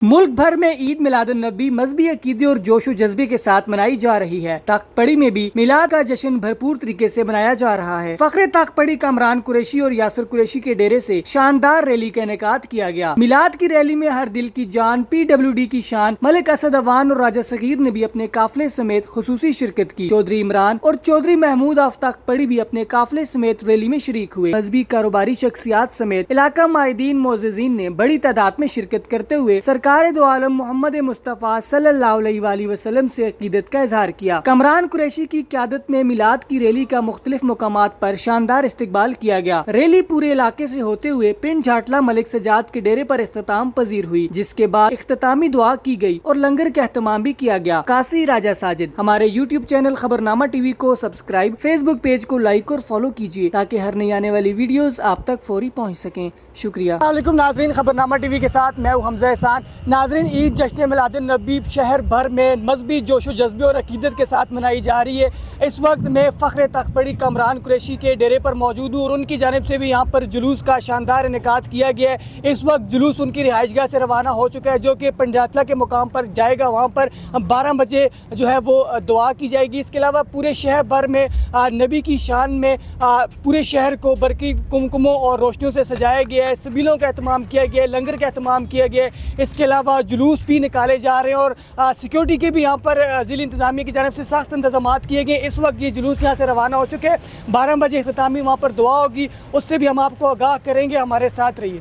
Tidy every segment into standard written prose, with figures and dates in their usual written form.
मुल्क भर में ईद मिलादुन्नबी मजहबी अकीदे और जोश व जज्बे के साथ मनाई जा रही है। तख्तपड़ी में भी मिलाद का जश्न भरपूर तरीके से मनाया जा रहा है। फखरे तख्तपड़ी कामरान कुरैशी और यासर कुरैशी के डेरे से शानदार रैली का इनेकाद किया गया। मिलाद की रैली में हर दिल की जान PWD की शान मलिक असद अवान और राजा सगीर ने भी अपने काफिले समेत खुसूसी शिरकत की। चौधरी इमरान और चौधरी महमूद ऑफ तख्तपड़ी भी अपने काफिले समेत रैली में शरीक हुए। मजहबी कारोबारी शख्सियात समेत इलाका माहिदीन मोअज़्ज़िज़ीन ने बड़ी तादाद में शिरकत करते हुए सरकार दो आलम मोहम्मद मुस्तफ़ा सल्लल्लाहु अलैहि वसल्लम से अकीदत का इजहार किया। कमरान कुरैशी की क़यादत में मिलाद की रैली का मुख्तलिफ मुकामात पर शानदार इस्तकबाल किया गया। रैली पूरे इलाके से होते हुए पिंड झाटला मलिक सजाद के डेरे पर इख्तिताम पजीर हुई, जिसके बाद इख्तितामी दुआ की गई और लंगर का एहतमाम भी किया गया। कासी राजा साजिद। हमारे YouTube चैनल खबरनामा TV को सब्सक्राइब, Facebook पेज को लाइक और फॉलो कीजिए ताकि हर नई आने वाली वीडियोस आप तक फौरी पहुंच सकें। शुक्रिया। अस्सलाम वालेकुम नाज़रीन, खबरनामा TV के साथ मैं हूं हमज़ा एहसान। नाज़रीन, ईद जश्न मिलादुन्नबी शहर भर में मजहबी जोश व जज्बे और अकीदत के साथ मनाई जा रही है। इस वक्त मैं फ़ख्र तख्तपड़ी कामरान कुरैशी के डेरे पर मौजूद हूँ और उनकी जानिब से भी यहाँ पर जुलूस का शानदार इनेकाद किया गया है। इस वक्त जुलूस उनकी रिहाइशगाह से रवाना हो चुका है, जो कि पंजातला के मुकाम पर जाएगा। वहाँ पर 12 बजे जो है वो दुआ की जाएगी। इसके अलावा पूरे शहर भर में नबी की शान में पूरे शहर को बरकी कुमकुमों और रोशनियों से सजाया गया है। सबीलों का एहतमाम किया गया है, लंगर का एहतमाम किया गया है। इसके अलावा जुलूस भी निकाले जा रहे हैं और सिक्योरिटी के भी यहाँ पर ज़िला इंतज़ामिया की जानिब से सख्त इंतजाम किए गए। इस वक्त ये जुलूस यहाँ से रवाना हो चुके हैं। 12 बजे इख्तितामी वहाँ पर दुआ होगी, उससे भी हम आपको आगाह करेंगे। हमारे साथ रहिए।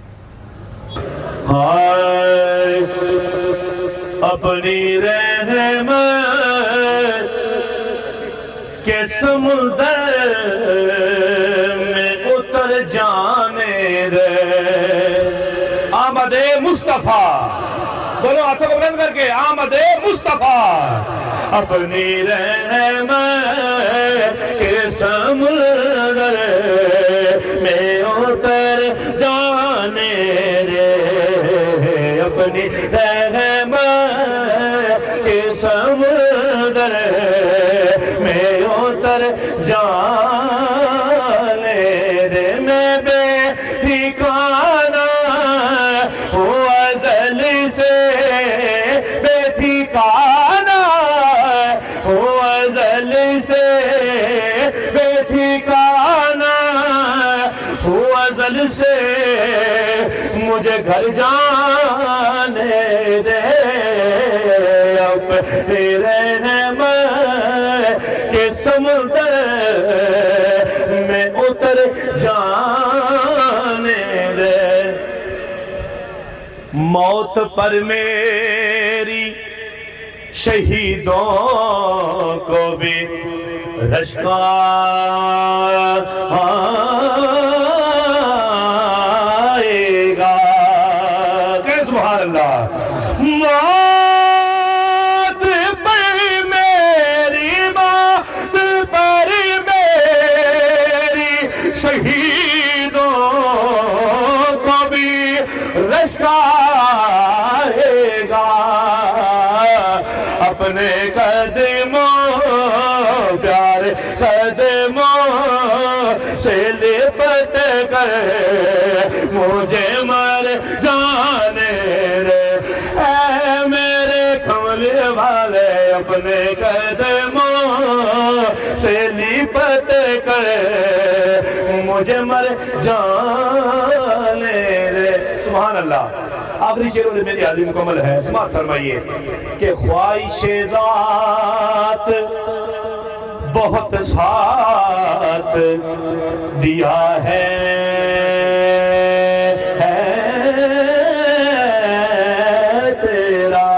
अपनी रहमत के समुंदर में उतर जाने दे। आमदे मुस्तफा, दोनों हाथों को बुलंद करके आमदे मुस्तफा। अपनी रहमत के समुंदर में उतर जाने दे। अपनी रहमत के समुंदर में उतर जाने दे। मैं बेठिकाना हूँ अज़ल से, बेठिकाना हूँ अज़ल से, बेठिकाना हूँ अज़ल से। मुझे घर जाने दे। अपनी रहमत के समुंदर में उतर जाने दे। मौत पर मेरी शहीदों को भी रश्का आएगा। सुभान अल्लाह। मौत पर मेरी, मौत पर मेरी शहीदों को भी रश्का आएगा। अपने कदमों, प्यारे कदमों से लिपट कर मुझे मर जाने रे। ऐ मेरे कमले वाले, अपने कदमों से लिपट कर मुझे मर जाने रे। सुभान अल्लाह। आखिरी शेरों में मेरी हाजिरी मुकम्मल है। समाअत फरमाइए कि ख्वाहिशे ज़ात बहुत साथ दिया है तेरा।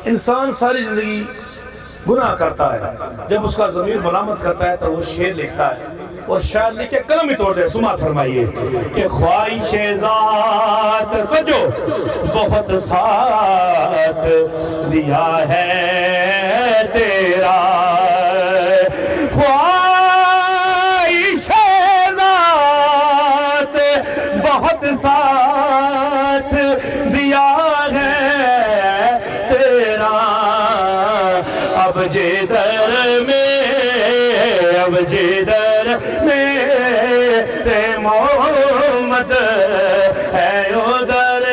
इंसान सारी जिंदगी गुनाह करता है, जब उसका ज़मीर मलामत करता है तो वो शेर लिखता है और शायर लिख के कलम ही तोड़ दे। समाअत फरमाइए कि ख्वाहिशे ज़ात को जो बहुत साथ दिया है तेरा। ख्वाहिशे ज़ात बहुत साथ दिया है तेरा। अब जिधर में, अब जिधर में ते मोहम्मद है उधर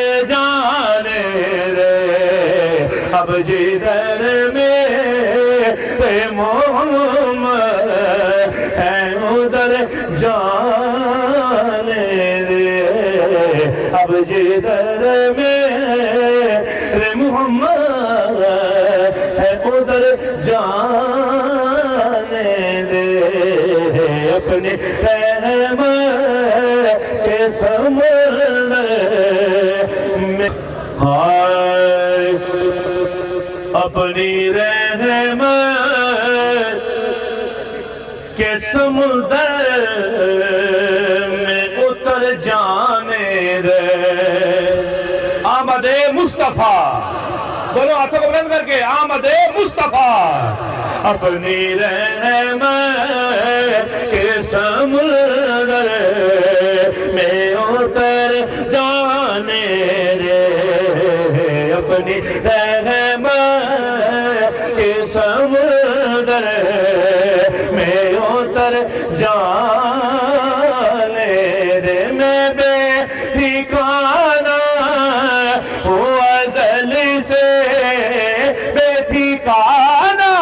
اب جدھر میرے محمد ہے ادھر جانے دے اب جدھر میرے محمد ہے ادھر جانے دے اپنے رحمت کے سمندر میں ہائے اپنی رحمت کے سمندر میں اتر جانے دے آمد مصطفیٰ دونوں ہاتھوں کو بلند کر کے آمد مصطفیٰ اپنی رحمت کے سمندر میں اتر جانے دے اپنی رحمت کے سمندر میں اتر جانے دے میں بے ٹھکانہ ہوں ازل سے بے ٹھکانہ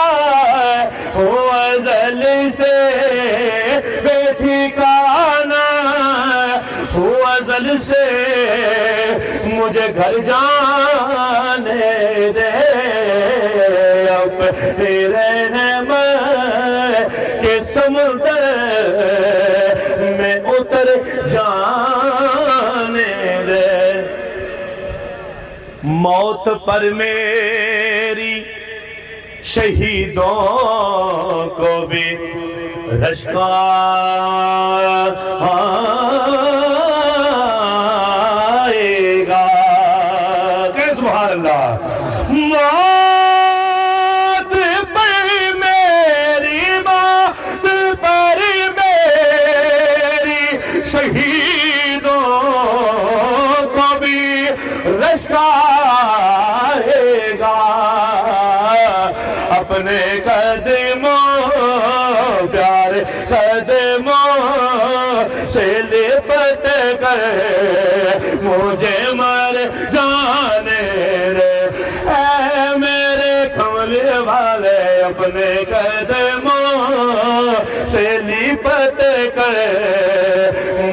ہوں ازل سے بے ٹھکانہ ہوں ازل سے مجھے گھر جانے دے اپنی رحمت کے سمندر میں اتر جانے دے موت پر میری شہیدوں کو بھی رشک آئے گا کہ سبحان اللہ موت پر میری موت پر میری شہیدوں کو بھی رشک آئے گا اپنے قدموں پیارے قدموں سے لپٹ کر مجھے مر جانے دے اے میرے کملے والے اپنے قدموں سے لپٹ کر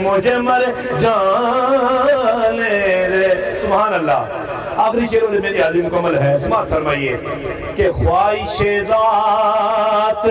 مجھے مر جانے دے سبحان اللہ آخری شعر میں میری حاضری مکمل ہے سماعت فرمائیے کہ خواہش ذات